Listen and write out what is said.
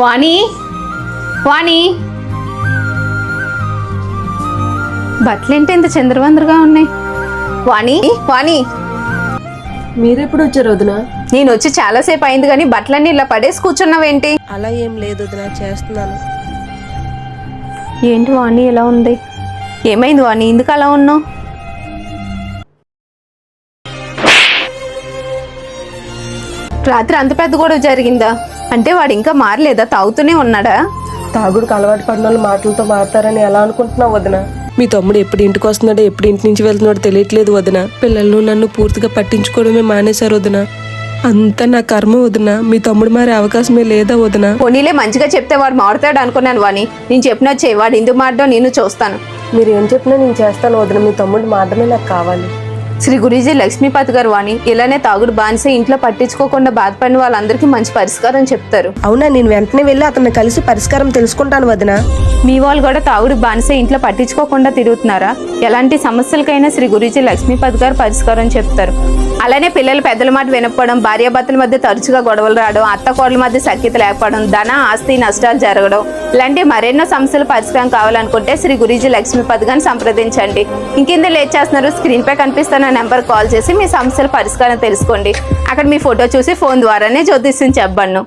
వాణి వాణి బట్టలేంటి ఇంత చంద్రవందరగా ఉన్నాయి? వాణి వాణి మీరెప్పుడు వచ్చారు వదిన? నేను వచ్చి చాలాసేపు అయింది కానీ బట్టలన్నీ ఇలా పడేసి కూర్చున్నావేంటి? అలా ఏం లేదు వదిన, చేస్తున్నాను. ఏంటి వాణి ఎలా ఉంది? ఏమైంది వాణి, ఎందుకు అలా ఉన్నావు? రాత్రి అంత పెద్ద గొడవ జరిగిందా? అంటే వాడు ఇంకా మారలేదా? తాగుతూనే ఉన్నాడా? తాగుడుకు అలవాటు పడిన వాళ్ళు మాటలతో మారుతారని ఎలా అనుకుంటున్నావు వదిన? మీ తమ్ముడు ఎప్పుడు ఇంటికి వస్తున్నాడో ఎప్పుడు ఇంటి నుంచి వెళ్తున్నాడో తెలియట్లేదు వదిన. పిల్లలు నన్ను పూర్తిగా పట్టించుకోవడమే మానేశారు వదిన. అంతా నా కర్మ వదిన. మీ తమ్ముడు మారే అవకాశమే లేదా వదిన? పోనీలే, మంచిగా చెప్తే వాడు మారుతాడు అనుకున్నాను వాణి. నేను చెప్పినా చేయి, వాడు ఎందుకు మారడం నేను చూస్తాను. మీరు ఏం చెప్పినా నేను చేస్తాను వదిన. మీ తమ్ముడు మారడమే నాకు కావాలి. శ్రీ గురూజీ లక్ష్మీపతి గారు వాణి ఇలానే తాగుడు బానిసే ఇంట్లో పట్టించుకోకుండా బాధపడిన వాళ్ళందరికీ మంచి పరిష్కారం చెప్తారు. అవునా, నేను వెంటనే వెళ్ళి అతన్ని కలిసి పరిష్కారం తెలుసుకుంటాను వదిన. మీ వాళ్ళు కూడా తాగుడు బానిసే ఇంట్లో పట్టించుకోకుండా తిరుగుతున్నారా? ఎలాంటి సమస్యలకైనా శ్రీ గురూజీ లక్ష్మీపతి గారు పరిష్కారం చెప్తారు. అలానే పిల్లలు పెద్దల మాట వినకపోవడం, భార్యాభర్తల మధ్య తరచుగా గొడవలు రావడం, అత్త కోడల మధ్య సఖ్యత లేకపోవడం, ధన ఆస్తి నష్టాలు జరగడం, ఇలాంటి మరెన్నో సమస్యలు పరిష్కారం కావాలనుకుంటే శ్రీ గురూజీ లక్ష్మీపతి గారిని సంప్రదించండి. ఇంకేందో లేట్ చేస్తున్నారు? స్క్రీన్ పై కనిపిస్తున్న నెంబర్ కాల్ చేసి మీ సమస్యల పరిష్కారం తెలుసుకోండి. అక్కడ మీ ఫోటో చూసి ఫోన్ ద్వారానే జ్యోతిష్యం చెప్పబడను.